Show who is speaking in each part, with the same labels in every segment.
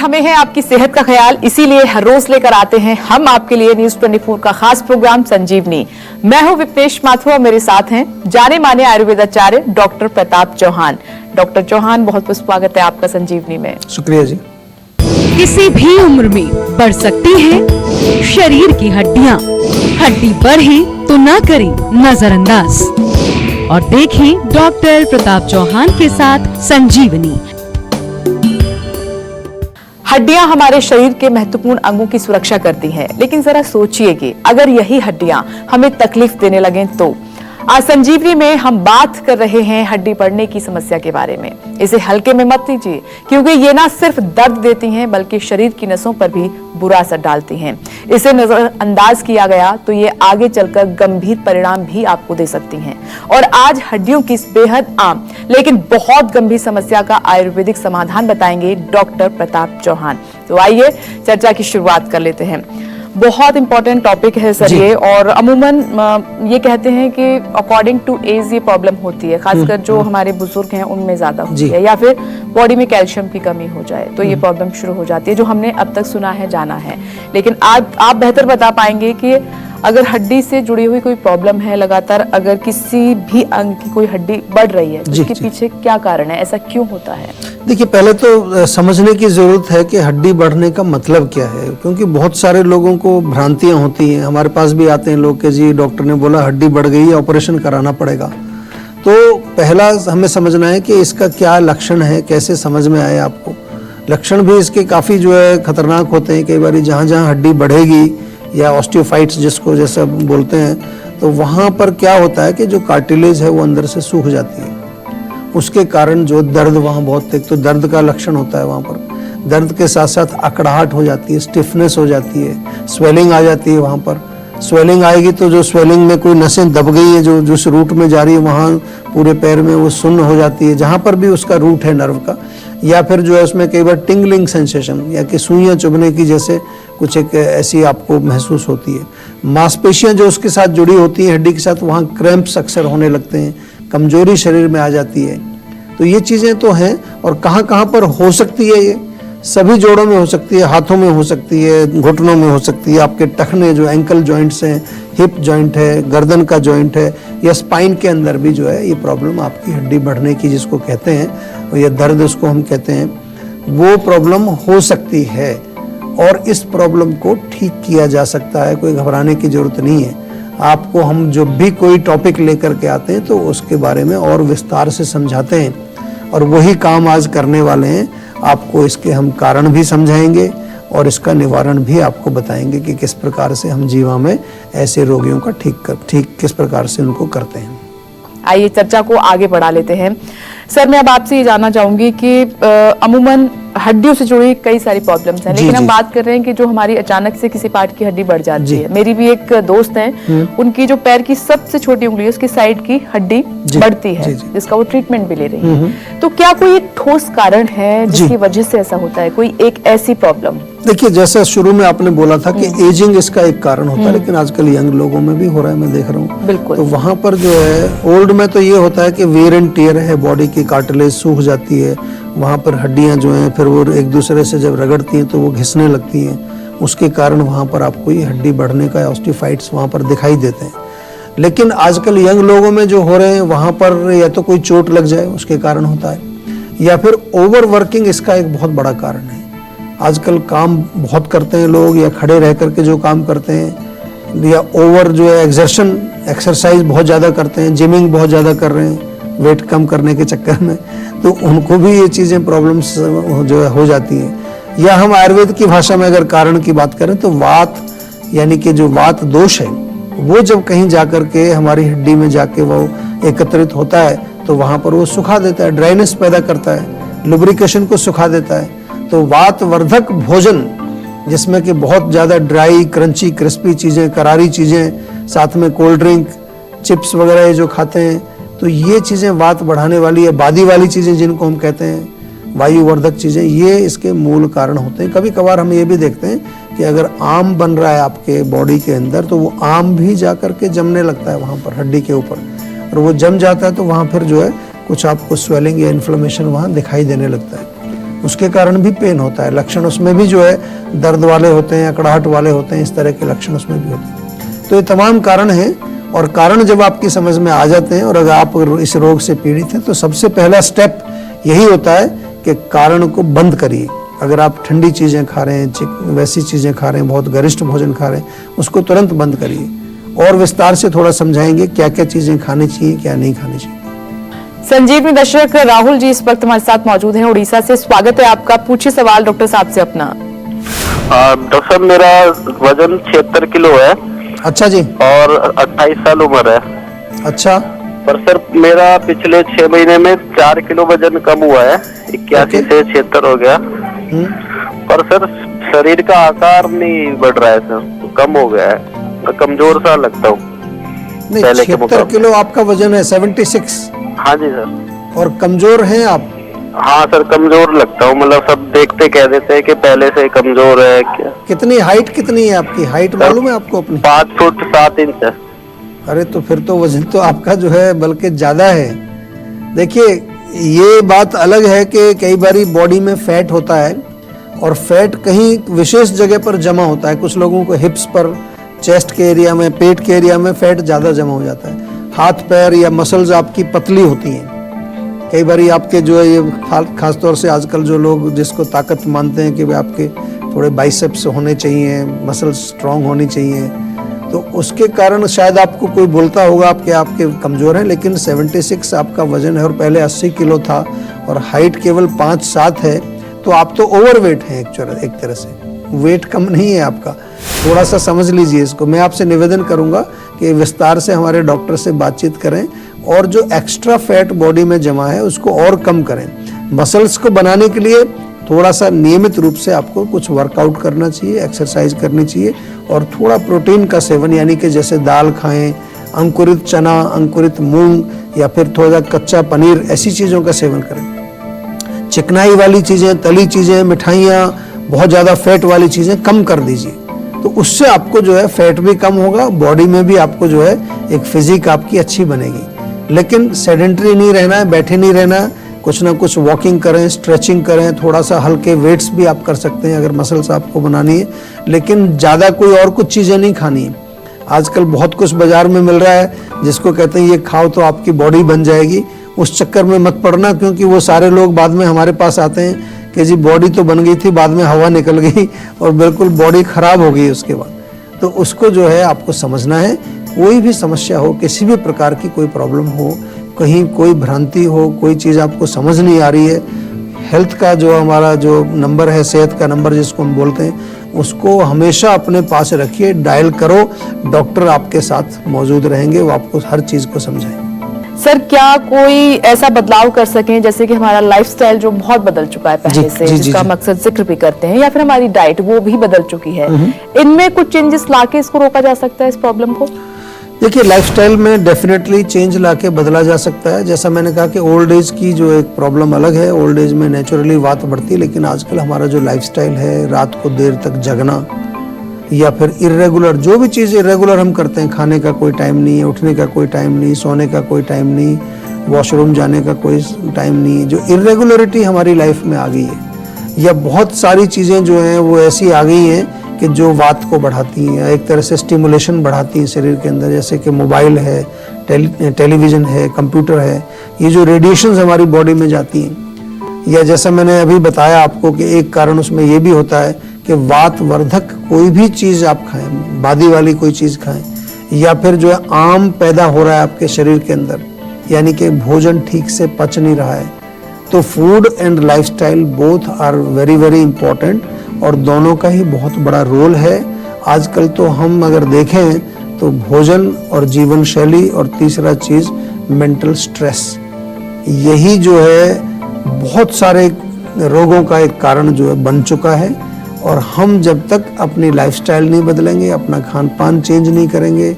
Speaker 1: हमें है आपकी सेहत का ख्याल, इसीलिए हर रोज लेकर आते हैं हम आपके लिए न्यूज 24 का खास प्रोग्राम संजीवनी। मैं हूं विपनेश माथुर और मेरे साथ हैं जाने माने आयुर्वेदाचार्य डॉक्टर प्रताप चौहान। डॉक्टर चौहान, बहुत बहुत स्वागत है आपका संजीवनी में।
Speaker 2: शुक्रिया जी।
Speaker 3: किसी भी उम्र में बढ़ सकती है शरीर की हड्डियां। हड्डी बढ़े तो ना करें नजरअंदाज और देखें डॉक्टर प्रताप चौहान के साथ संजीवनी।
Speaker 1: हड्डियां हमारे शरीर के महत्वपूर्ण अंगों की सुरक्षा करती हैं, लेकिन जरा सोचिए कि अगर यही हड्डियां हमें तकलीफ देने लगें तो। आज संजीवनी में हम बात कर रहे हैं हड्डी बढ़ने की समस्या के बारे में। इसे हल्के में मत लीजिए, क्योंकि ये ना सिर्फ दर्द देती हैं बल्कि शरीर की नसों पर भी बुरा असर डालती हैं। इसे नजरअंदाज किया गया तो ये आगे चलकर गंभीर परिणाम भी आपको दे सकती हैं। और आज हड्डियों की इस बेहद आम लेकिन बहुत गंभीर समस्या का आयुर्वेदिक समाधान बताएंगे डॉक्टर प्रताप चौहान। तो आइए चर्चा की शुरुआत कर लेते हैं। बहुत इंपॉर्टेंट टॉपिक है सर ये, और अमूमन ये कहते हैं कि अकॉर्डिंग टू एज ये प्रॉब्लम होती है, खासकर जो हमारे बुजुर्ग हैं उनमें ज्यादा होती है, या फिर बॉडी में कैल्शियम की कमी हो जाए तो ये प्रॉब्लम शुरू हो जाती है, जो हमने अब तक सुना है जाना है। लेकिन आज आप बेहतर बता पाएंगे कि अगर हड्डी से जुड़ी हुई कोई प्रॉब्लम है, लगातार अगर किसी भी अंग की कोई हड्डी बढ़ रही है तो इसके पीछे क्या कारण है, ऐसा क्यों होता है?
Speaker 2: देखिए, पहले तो समझने की जरूरत है कि हड्डी बढ़ने का मतलब क्या है, क्योंकि बहुत सारे लोगों को भ्रांतियां होती हैं। हमारे पास भी आते हैं लोग कि जी डॉक्टर ने बोला हड्डी बढ़ गई है, ऑपरेशन कराना पड़ेगा। तो पहला हमें समझना है कि इसका क्या लक्षण है, कैसे समझ में आए आपको। लक्षण भी इसके काफ़ी जो है खतरनाक होते हैं। कई बार जहाँ जहाँ हड्डी बढ़ेगी या ऑस्टियोफाइट्स जिसको जैसे बोलते हैं, तो वहाँ पर क्या होता है कि जो कार्टिलेज है वो अंदर से सूख जाती है। उसके कारण जो दर्द वहाँ बहुत, एक तो दर्द का लक्षण होता है वहाँ पर। दर्द के साथ साथ अकड़ाहट हो जाती है, स्टिफनेस हो जाती है, स्वेलिंग आ जाती है। वहाँ पर स्वेलिंग आएगी तो जो स्वेलिंग में कोई नसें दब गई है जो जिस रूट में जा रही है वहाँ पूरे पैर में वो सुन्न हो जाती है, जहाँ पर भी उसका रूट है नर्व का। या फिर जो है उसमें कई बार टिंगलिंग सेंसेशन या कि सुइयाँ चुभने की जैसे कुछ एक ऐसी आपको महसूस होती है। मांसपेशियाँ जो उसके साथ जुड़ी होती हैं हड्डी के साथ, वहाँ क्रैम्प्स अक्सर होने लगते हैं, कमजोरी शरीर में आ जाती है। तो ये चीज़ें तो हैं। और कहाँ कहाँ पर हो सकती है, ये सभी जोड़ों में हो सकती है, हाथों में हो सकती है, घुटनों में हो सकती है, आपके टखने जो एंकल जॉइंट्स हैं, हिप जॉइंट है, गर्दन का जॉइंट है, या स्पाइन के अंदर भी जो है ये प्रॉब्लम आपकी हड्डी बढ़ने की जिसको कहते हैं, या दर्द उसको हम कहते हैं, वो प्रॉब्लम हो सकती है। और इस प्रॉब्लम को ठीक किया जा सकता है, कोई घबराने की जरूरत नहीं है। आपको हम जब भी कोई टॉपिक लेकर के आते हैं तो उसके बारे में और विस्तार से समझाते हैं, और वही काम आज करने वाले हैं। आपको इसके हम कारण भी समझाएंगे और इसका निवारण भी आपको बताएंगे कि किस प्रकार से हम जीवा में ऐसे रोगियों का ठीक किस प्रकार से उनको करते हैं।
Speaker 1: आइए चर्चा को आगे बढ़ा लेते हैं। सर, मैं अब आपसे ये जानना चाहूंगी कि अमूमन हड्डियों से जुड़ी कई सारी प्रॉब्लम्स हैं, लेकिन हम बात कर रहे हैं कि जो हमारी अचानक से किसी पार्ट की हड्डी बढ़ जाती है। मेरी भी एक दोस्त है, उनकी जो पैर की सबसे छोटी उंगली है उसकी साइड की हड्डी बढ़ती है, जिसका वो ट्रीटमेंट भी ले रही है। तो क्या कोई एक ठोस कारण है जिसकी वजह से ऐसा होता है, कोई एक ऐसी प्रॉब्लम?
Speaker 2: देखिए, जैसा शुरू में आपने बोला था कि एजिंग इसका एक कारण होता है, लेकिन आजकल यंग लोगों में भी हो रहा है, मैं देख रहा हूँ।
Speaker 1: बिल्कुल।
Speaker 2: तो वहाँ पर जो है ओल्ड में तो ये होता है कि वेयर एंड टियर है, बॉडी की कार्टिलेज सूख जाती है, वहाँ पर हड्डियाँ जो हैं फिर वो एक दूसरे से जब रगड़ती हैं तो वो घिसने लगती हैं। उसके कारण वहाँ पर आपको ये हड्डी बढ़ने का ऑस्टियोफाइट्स वहाँ पर दिखाई देते हैं। लेकिन आजकल यंग लोगों में जो हो रहे हैं वहाँ पर या तो कोई चोट लग जाए उसके कारण होता है, या फिर ओवर वर्किंग इसका एक बहुत बड़ा कारण है। आजकल काम बहुत करते हैं लोग, या खड़े रह करके जो काम करते हैं, या ओवर जो है एक्सरसाइज बहुत ज़्यादा करते हैं, जिमिंग बहुत ज़्यादा कर रहे हैं वेट कम करने के चक्कर में, तो उनको भी ये चीज़ें प्रॉब्लम्स जो है हो जाती हैं। या हम आयुर्वेद की भाषा में अगर कारण की बात करें तो वात, यानी कि जो वात दोष है वो जब कहीं जाकर के हमारी हड्डी में जाके वो एकत्रित होता है तो वहाँ पर वो सुखा देता है, ड्राइनेस पैदा करता है, लुब्रिकेशन को सुखा देता है। तो वात वर्धक भोजन जिसमें कि बहुत ज़्यादा ड्राई, क्रंची, क्रिस्पी चीज़ें, करारी चीज़ें, साथ में कोल्ड ड्रिंक, चिप्स वगैरह ये जो खाते हैं, तो ये चीज़ें वात बढ़ाने वाली है, बादी वाली चीज़ें जिनको हम कहते हैं, वायुवर्धक चीज़ें, ये इसके मूल कारण होते हैं। कभी कभार हम ये भी देखते हैं कि अगर आम बन रहा है आपके बॉडी के अंदर तो वो आम भी जा कर के जमने लगता है वहाँ पर हड्डी के ऊपर, और वो जम जाता है तो वहाँ फिर जो है कुछ आपको स्वेलिंग या इन्फ्लेमेशन वहाँ दिखाई देने लगता है। उसके कारण भी पेन होता है। लक्षण उसमें भी जो है दर्द वाले होते हैं, अकड़ाहट वाले होते हैं, इस तरह के लक्षण उसमें भी होते हैं। तो ये तमाम कारण हैं, और कारण जब आपकी समझ में आ जाते हैं और अगर आप इस रोग से पीड़ित हैं तो सबसे पहला स्टेप यही होता है कि कारण को बंद करिए। अगर आप ठंडी चीज़ें खा रहे हैं, वैसी चीज़ें खा रहे हैं, बहुत गरिष्ठ भोजन खा रहे हैं, उसको तुरंत बंद करिए। और विस्तार से थोड़ा समझाएंगे क्या क्या चीज़ें खानी चाहिए, क्या नहीं खानी चाहिए।
Speaker 1: संजीवनी दर्शक राहुल जी इस वक्त हमारे साथ मौजूद हैं उड़ीसा से। स्वागत है आपका। पूछिए सवाल डॉक्टर साहब से अपना।
Speaker 4: डॉक्टर साहब, मेरा वजन 76 किलो है।
Speaker 2: अच्छा जी।
Speaker 4: और 28 साल उम्र है।
Speaker 2: अच्छा।
Speaker 4: पर सर मेरा पिछले 6 महीने में 4 किलो वजन कम हुआ है, 81 से 76 हो गया। पर सर शरीर का आकार नहीं बढ़ रहा है सर, कम हो गया है, कमजोर सा लगता हूँ
Speaker 2: नहीं,
Speaker 4: पहले के
Speaker 2: 76
Speaker 4: मुकाबले।
Speaker 2: किलो आपका वजन है, 76।
Speaker 4: हाँ जी सर।
Speaker 2: और कमजोर हैं आप?
Speaker 4: हाँ सर, कमजोर लगता हूँ, मतलब सब देखते कह देते हैं कि पहले से कमजोर है। क्या
Speaker 2: कितनी हाइट कितनी है आपकी? हाइट मालूम है आपको अपनी?
Speaker 4: 5 फुट 7 इंच है।
Speaker 2: अरे तो फिर तो वजन तो आपका जो है बल्कि ज्यादा है। देखिए, ये बात अलग है कि कई बारी बॉडी में फैट होता है और फैट कहीं विशेष जगह पर जमा होता है। कुछ लोगों को हिप्स पर, चेस्ट के एरिया में, पेट के एरिया में फैट ज़्यादा जमा हो जाता है। हाथ पैर या मसल्स आपकी पतली होती हैं। कई बारी आपके जो है ये खास तौर से आजकल जो लोग जिसको ताकत मानते हैं कि वे आपके थोड़े बाइसेप्स होने चाहिए, मसल्स स्ट्रांग होनी चाहिए, तो उसके कारण शायद आपको कोई बोलता होगा आपके कमज़ोर हैं। लेकिन 76 आपका वजन है और पहले 80 किलो था और हाइट केवल 5-7 है, तो आप तो ओवरवेट हैं एक तरह से। वेट कम नहीं है आपका। थोड़ा सा समझ लीजिए इसको। मैं आपसे निवेदन करूंगा कि विस्तार से हमारे डॉक्टर से बातचीत करें और जो एक्स्ट्रा फैट बॉडी में जमा है उसको और कम करें। मसल्स को बनाने के लिए थोड़ा सा नियमित रूप से आपको कुछ वर्कआउट करना चाहिए, एक्सरसाइज करनी चाहिए और थोड़ा प्रोटीन का सेवन, यानी कि जैसे दाल खाएं, अंकुरित चना, अंकुरित मूंग या फिर थोड़ा कच्चा पनीर, ऐसी चीज़ों का सेवन करें। चिकनाई वाली चीज़ें, तली चीज़ें, मिठाइयाँ, बहुत ज़्यादा फैट वाली चीज़ें कम कर दीजिए। तो उससे आपको जो है फैट भी कम होगा, बॉडी में भी आपको जो है एक फिजिक आपकी अच्छी बनेगी। लेकिन सेडेंटरी नहीं रहना है, बैठे नहीं रहना है, कुछ ना कुछ वॉकिंग करें, स्ट्रेचिंग करें, थोड़ा सा हल्के वेट्स भी आप कर सकते हैं अगर मसल्स आपको बनानी है। लेकिन ज़्यादा कोई और कुछ चीज़ें नहीं खानी है। आजकल बहुत कुछ बाजार में मिल रहा है जिसको कहते हैं ये खाओ तो आपकी बॉडी बन जाएगी। उस चक्कर में मत पड़ना, क्योंकि वो सारे लोग बाद में हमारे पास आते हैं कि जी बॉडी तो बन गई थी, बाद में हवा निकल गई और बिल्कुल बॉडी खराब हो गई उसके बाद। तो उसको जो है आपको समझना है। कोई भी समस्या हो, किसी भी प्रकार की कोई प्रॉब्लम हो, कहीं कोई भ्रांति हो, कोई चीज़ आपको समझ नहीं आ रही है, हेल्थ का जो हमारा जो नंबर है, सेहत का नंबर जिसको हम बोलते हैं, उसको हमेशा अपने पास रखिए, डायल करो। डॉक्टर आपके साथ मौजूद रहेंगे, वो आपको हर चीज़ को समझाएंगे।
Speaker 1: सर क्या कोई ऐसा बदलाव कर सकें जैसे कि हमारा लाइफस्टाइल जो बहुत बदल चुका है पहले से, जिसका मकसद जिक्र भी करते हैं, या फिर हमारी डाइट वो भी बदल चुकी है, इनमें कुछ चेंजेस लाके इसको रोका जा सकता है, इस प्रॉब्लम को?
Speaker 2: देखिए, लाइफस्टाइल में डेफिनेटली चेंज लाके बदला जा सकता है। जैसा मैंने कहा कि ओल्ड एज की जो एक प्रॉब्लम अलग है, ओल्ड एज में नेचुरली वात बढ़ती है, लेकिन आजकल हमारा जो लाइफस्टाइल है, रात को देर तक जगना या फिर इर्रेगुलर, जो भी चीज़ इर्रेगुलर हम करते हैं, खाने का कोई टाइम नहीं है, उठने का कोई टाइम नहीं, सोने का कोई टाइम नहीं, वॉशरूम जाने का कोई टाइम नहीं, जो इर्रेगुलरिटी हमारी लाइफ में आ गई है, या बहुत सारी चीज़ें जो हैं वो ऐसी आ गई हैं कि जो वात को बढ़ाती हैं, एक तरह से स्टिमुलेशन बढ़ाती हैं शरीर के अंदर, जैसे कि मोबाइल है, टेलीविज़न है, कंप्यूटर है, ये जो रेडिएशंस हमारी बॉडी में जाती हैं, या जैसा मैंने अभी बताया आपको कि एक कारण उसमें ये भी होता है कि वात वर्धक कोई भी चीज़ आप खाएं, बादी वाली कोई चीज़ खाएं, या फिर जो है आम पैदा हो रहा है आपके शरीर के अंदर, यानी कि भोजन ठीक से पच नहीं रहा है। तो food and lifestyle both are very very important, और दोनों का ही बहुत बड़ा रोल है। आजकल तो हम अगर देखें तो भोजन और जीवन शैली, और तीसरा चीज़ मेंटल स्ट्रेस, यही जो है बहुत सारे रोगों का एक कारण जो है बन चुका है। और हम जब तक अपनी लाइफस्टाइल नहीं बदलेंगे, अपना खान पान चेंज नहीं करेंगे,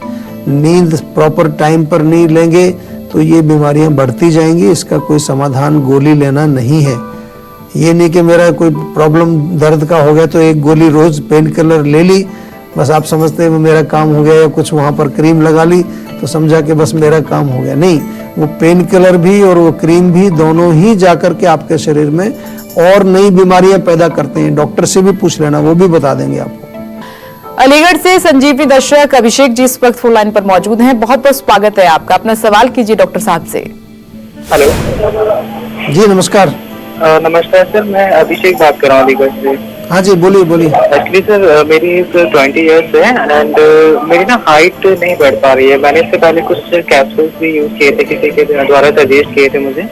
Speaker 2: नींद प्रॉपर टाइम पर नहीं लेंगे, तो ये बीमारियां बढ़ती जाएंगी। इसका कोई समाधान गोली लेना नहीं है। ये नहीं कि मेरा कोई प्रॉब्लम दर्द का हो गया तो एक गोली रोज पेन किलर ले ली, बस आप समझते हैं मेरा काम हो गया, या कुछ वहाँ पर क्रीम लगा ली तो समझा कि बस मेरा काम हो गया। नहीं, वो पेन किलर भी और वो क्रीम भी दोनों ही जाकर के आपके शरीर में और नई बीमारियां पैदा करते हैं। डॉक्टर से भी पूछ लेना, वो भी बता देंगे आपको।
Speaker 1: अलीगढ़ से संजीवनी दर्शक अभिषेक जी इस वक्त फोन लाइन पर मौजूद हैं। बहुत बहुत स्वागत है आपका। अपना सवाल कीजिए डॉक्टर साहब से।
Speaker 5: हेलो
Speaker 2: जी नमस्कार।
Speaker 5: नमस्कार सर, मैं अभिषेक बात कर रहा हूँ अलीगढ़ से।
Speaker 2: हाँ जी बोलिए बोलिए।
Speaker 5: एक्चुअली सर मेरी एज 20 ईयर्स है एंड मेरी ना हाइट नहीं बढ़ पा रही है। मैंने इससे पहले कुछ कैप्सूल्स भी यूज किए थे, किसी के द्वारा सजेस्ट किए थे मुझे।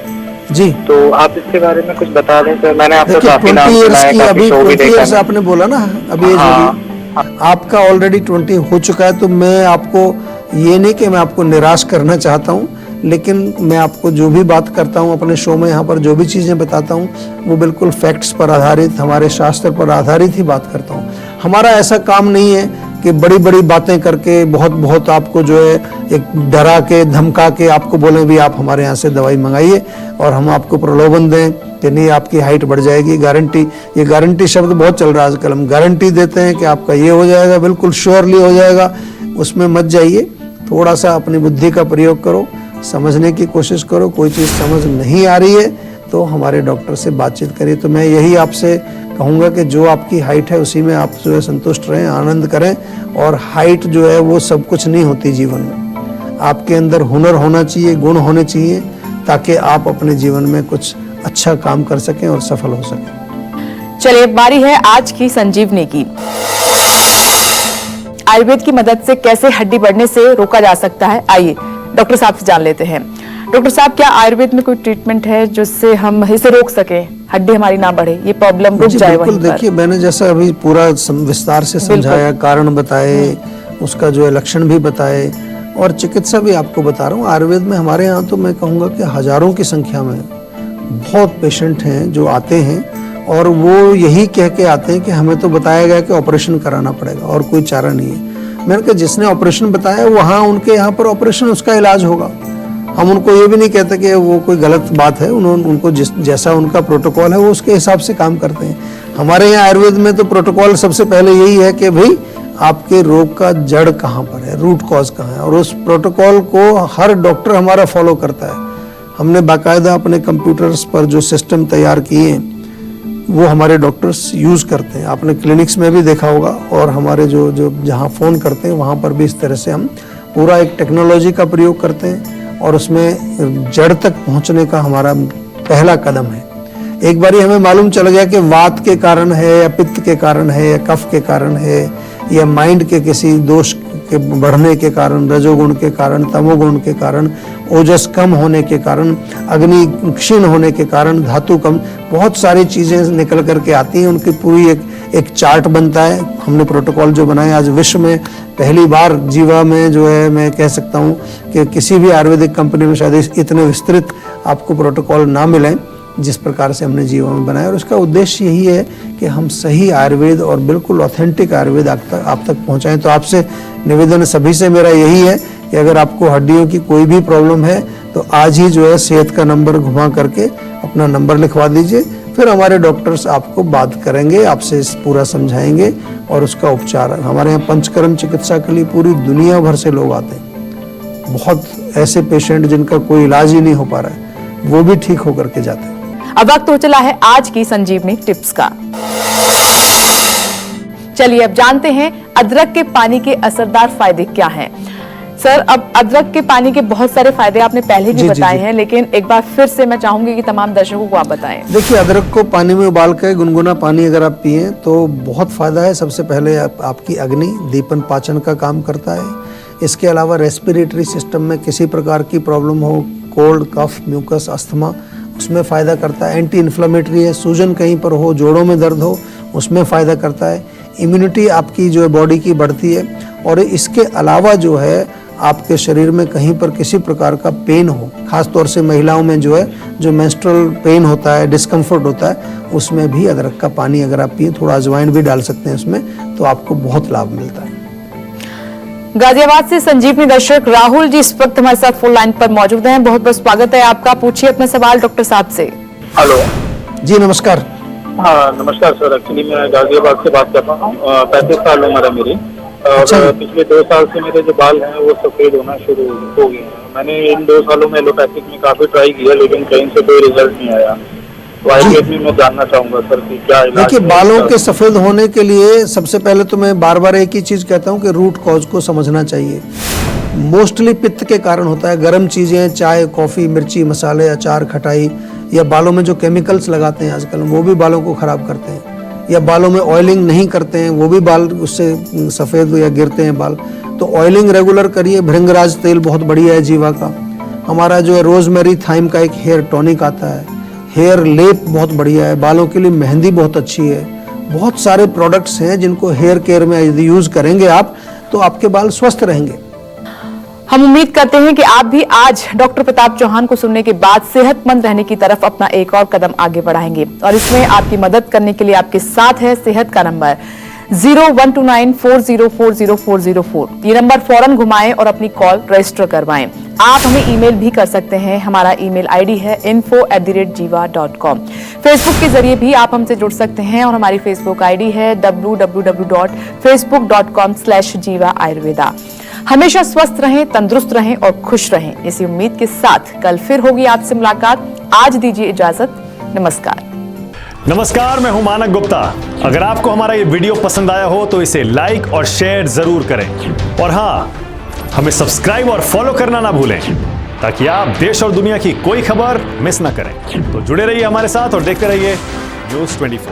Speaker 2: जी
Speaker 5: तो आप इसके बारे में कुछ बता दें सर। मैंने आपको
Speaker 2: देखिए
Speaker 5: काफी
Speaker 2: 20
Speaker 5: नाम
Speaker 2: ईयर्स
Speaker 5: सुना है,
Speaker 2: की,
Speaker 5: काफी
Speaker 2: अभी
Speaker 5: शो भी
Speaker 2: 20
Speaker 5: देखा
Speaker 2: ईयर्स
Speaker 5: है।
Speaker 2: आपने बोला ना, अभी एज होगी आपका ऑलरेडी 20 हो चुका है। तो मैं आपको ये नहीं कि मैं आपको निराश करना चाहता हूँ, लेकिन मैं आपको जो भी बात करता हूँ अपने शो में, यहाँ पर जो भी चीज़ें बताता हूँ वो बिल्कुल फैक्ट्स पर आधारित, हमारे शास्त्र पर आधारित ही बात करता हूँ। हमारा ऐसा काम नहीं है कि बड़ी बड़ी बातें करके बहुत आपको जो है एक डरा के धमका के आपको बोलें भी आप हमारे यहाँ से दवाई मंगाइए और हम आपको प्रलोभन दें कि नहीं आपकी हाइट बढ़ जाएगी, गारंटी। ये गारंटी शब्द बहुत चल रहा है आजकल। हम गारंटी देते हैं कि आपका ये हो जाएगा, बिल्कुल श्योरली हो जाएगा, उसमें मत जाइए। थोड़ा सा अपनी बुद्धि का प्रयोग करो, समझने की कोशिश करो। कोई चीज़ समझ नहीं आ रही है तो हमारे डॉक्टर से बातचीत करिए। तो मैं यही आपसे कहूँगा कि जो आपकी हाइट है उसी में आप जो है संतुष्ट रहें, आनंद करें। और हाइट जो है वो सब कुछ नहीं होती जीवन में। आपके अंदर हुनर होना चाहिए, गुण होने चाहिए, ताकि आप अपने जीवन में कुछ अच्छा काम कर सकें और सफल हो सकें।
Speaker 1: चलिए बारी है आज की संजीवनी की। आयुर्वेद की मदद से कैसे हड्डी बढ़ने से रोका जा सकता है, आइए डॉक्टर साहब से जान लेते हैं। डॉक्टर साहब, क्या आयुर्वेद में कोई ट्रीटमेंट है जिससे हम इसे रोक सकें, हड्डी हमारी ना बढ़े, ये प्रॉब्लम रुक जाए वहीं पर?
Speaker 2: देखिए मैंने जैसा अभी पूरा विस्तार से समझाया, कारण बताए, उसका जो है लक्षण भी बताए और चिकित्सा भी आपको बता रहा हूँ। आयुर्वेद में हमारे यहाँ तो मैं कहूँगा कि हजारों की संख्या में बहुत पेशेंट हैं जो आते हैं और वो यही कह के आते हैं कि हमें तो बताया गया कि ऑपरेशन कराना पड़ेगा और कोई चारा नहीं है। मैंने कहा जिसने ऑपरेशन बताया वहाँ उनके यहाँ पर ऑपरेशन, उसका इलाज होगा। हम उनको ये भी नहीं कहते कि वो कोई गलत बात है। उनको जैसा उनका प्रोटोकॉल है वो उसके हिसाब से काम करते हैं। हमारे यहाँ आयुर्वेद में तो प्रोटोकॉल सबसे पहले यही है कि भाई आपके रोग का जड़ कहाँ पर है, रूट कॉज कहाँ है, और उस प्रोटोकॉल को हर डॉक्टर हमारा फॉलो करता है। हमने बाकायदा अपने कंप्यूटर्स पर जो सिस्टम तैयार किए हैं वो हमारे डॉक्टर्स यूज़ करते हैं। आपने क्लिनिक्स में भी देखा होगा और हमारे जो जहाँ फ़ोन करते हैं वहाँ पर भी इस तरह से हम पूरा एक टेक्नोलॉजी का प्रयोग करते हैं और उसमें जड़ तक पहुँचने का हमारा पहला कदम है। एक बारी हमें मालूम चल गया कि वात के कारण है या पित्त के कारण है या कफ के कारण है या माइंड के किसी दोष के बढ़ने के कारण, रजोगुण के कारण, तमोगुण के कारण, ओजस कम होने के कारण, अग्नि क्षीण होने के कारण, धातु कम, बहुत सारी चीज़ें निकल करके आती हैं। उनकी पूरी एक चार्ट बनता है। हमने प्रोटोकॉल जो बनाए, आज विश्व में पहली बार जीवा में जो है मैं कह सकता हूँ कि किसी भी आयुर्वेदिक कंपनी में शायद इतने विस्तृत आपको प्रोटोकॉल ना मिलें जिस प्रकार से हमने जीवा में बनाया। और उसका उद्देश्य यही है कि हम सही आयुर्वेद और बिल्कुल ऑथेंटिक आयुर्वेद आप तक पहुँचाएँ। तो आपसे निवेदन सभी से मेरा यही है कि अगर आपको हड्डियों की कोई भी प्रॉब्लम है तो आज ही जो है सेहत का नंबर घुमा करके अपना नंबर लिखवा दीजिए। फिर हमारे डॉक्टर्स आपको बात करेंगे, आपसे पूरा समझाएंगे और उसका उपचार। हमारे यहाँ पंचकर्म चिकित्सा के लिए पूरी दुनिया भर से लोग आते हैं। बहुत ऐसे पेशेंट जिनका कोई इलाज ही नहीं हो पा रहा है, वो भी ठीक होकर के जाते हैं।
Speaker 1: अब वक्त हो चला है आज की संजीवनी टिप्स का। चलिए अब जानते हैं अदरक के पानी के असरदार फायदे क्या हैं। सर, अब अदरक के पानी के बहुत सारे फायदे आपने पहले भी बताए हैं, लेकिन एक बार फिर से मैं चाहूंगी कि तमाम दर्शकों को आप बताएं।
Speaker 2: देखिए, अदरक को पानी में उबाल कर गुनगुना पानी अगर आप पिए तो बहुत फायदा है। सबसे पहले आपकी अग्नि दीपन पाचन का काम करता है। इसके अलावा रेस्पिरेटरी सिस्टम में किसी प्रकार की प्रॉब्लम हो, कोल्ड, कफ, म्यूकस, अस्थमा, उसमें फ़ायदा करता है। एंटी इन्फ्लेमेटरी है, सूजन कहीं पर हो, जोड़ों में दर्द हो, उसमें फ़ायदा करता है। इम्यूनिटी आपकी जो है बॉडी की बढ़ती है। और इसके अलावा जो है आपके शरीर में कहीं पर किसी प्रकार का पेन हो, खास तौर से महिलाओं में जो है जो मेंस्ट्रुअल पेन होता है, डिस्कम्फर्ट होता है, उसमें भी अदरक का पानी अगर आप पिए, थोड़ा अजवाइन भी डाल सकते हैं उसमें, तो आपको बहुत लाभ मिलता है।
Speaker 1: गाजियाबाद से संजीवनी दर्शक राहुल जी इस वक्त हमारे साथ फोन लाइन पर मौजूद हैं। बहुत बहुत स्वागत है आपका। पूछिए अपना सवाल डॉक्टर साहब से।
Speaker 5: हेलो
Speaker 2: जी नमस्कार।
Speaker 5: हाँ नमस्कार सर, एक्चुअली मैं गाजियाबाद से बात कर रहा हूँ। 35 साल उम्र है मेरी और पिछले 2 साल से मेरे जो बाल हैं वो सफेद होना शुरू हो गए हैं। मैंने इन 2 सालों में एलोपैथिक में काफी ट्राई किया लेकिन कहीं से कोई रिजल्ट नहीं आया।
Speaker 6: तो आइए भी मैं जानना चाहूंगा सर कि क्या इलाज
Speaker 2: देखिए,
Speaker 6: है
Speaker 2: बालों
Speaker 6: इसका?
Speaker 2: के सफेद होने के लिए सबसे पहले तो मैं बार बार एक ही चीज कहता हूँ कि रूट कॉज को समझना चाहिए। मोस्टली पित्त के कारण होता है। गर्म चीजें, चाय, कॉफी, मिर्ची, मसाले, अचार, खटाई, या बालों में जो केमिकल्स लगाते हैं आजकल, वो भी बालों को खराब करते हैं। या बालों में ऑयलिंग नहीं करते हैं, वो भी बाल उससे सफेद या गिरते हैं बाल। तो ऑयलिंग रेगुलर करिए। भृंगराज तेल बहुत बढ़िया है जीवा का। हमारा जो है रोजमेरी थाइम का एक हेयर टॉनिक आता है। हेयर लेप बहुत बढ़िया है। बालों के लिए मेहंदी बहुत अच्छी है। बहुत सारे प्रोडक्ट्स हैं जिनको हेयर केयर में यदि यूज करेंगे आप, तो आपके बाल स्वस्थ रहेंगे।
Speaker 1: हम उम्मीद करते हैं कि आप भी आज डॉक्टर प्रताप चौहान को सुनने के बाद सेहतमंद रहने की तरफ अपना एक और कदम आगे बढ़ाएंगे। और इसमें आपकी मदद करने के लिए आपके साथ है सेहत का नंबर 0129404004। ये नंबर फौरन घुमाएं और अपनी कॉल रजिस्टर करवाएं। आप हमें ईमेल भी कर सकते हैं। हमारा ईमेल आईडी है info@jiva.com। फेसबुक के जरिए भी आप हमसे जुड़ सकते हैं और हमारी फेसबुक आईडी है www.facebook.com/jiva ayurveda। हमेशा स्वस्थ रहें, तंदुरुस्त रहें और खुश रहें, इसी उम्मीद के साथ कल फिर होगी आपसे मुलाकात। आज दीजिए इजाजत। नमस्कार।
Speaker 7: नमस्कार, मैं हूं मानक गुप्ता। अगर आपको हमारा ये वीडियो पसंद आया हो तो इसे लाइक और शेयर जरूर करें। और हां, हमें सब्सक्राइब और फॉलो करना ना भूलें ताकि आप देश और दुनिया की कोई खबर मिस ना करें। तो जुड़े रहिए हमारे साथ और देखते रहिए News 24।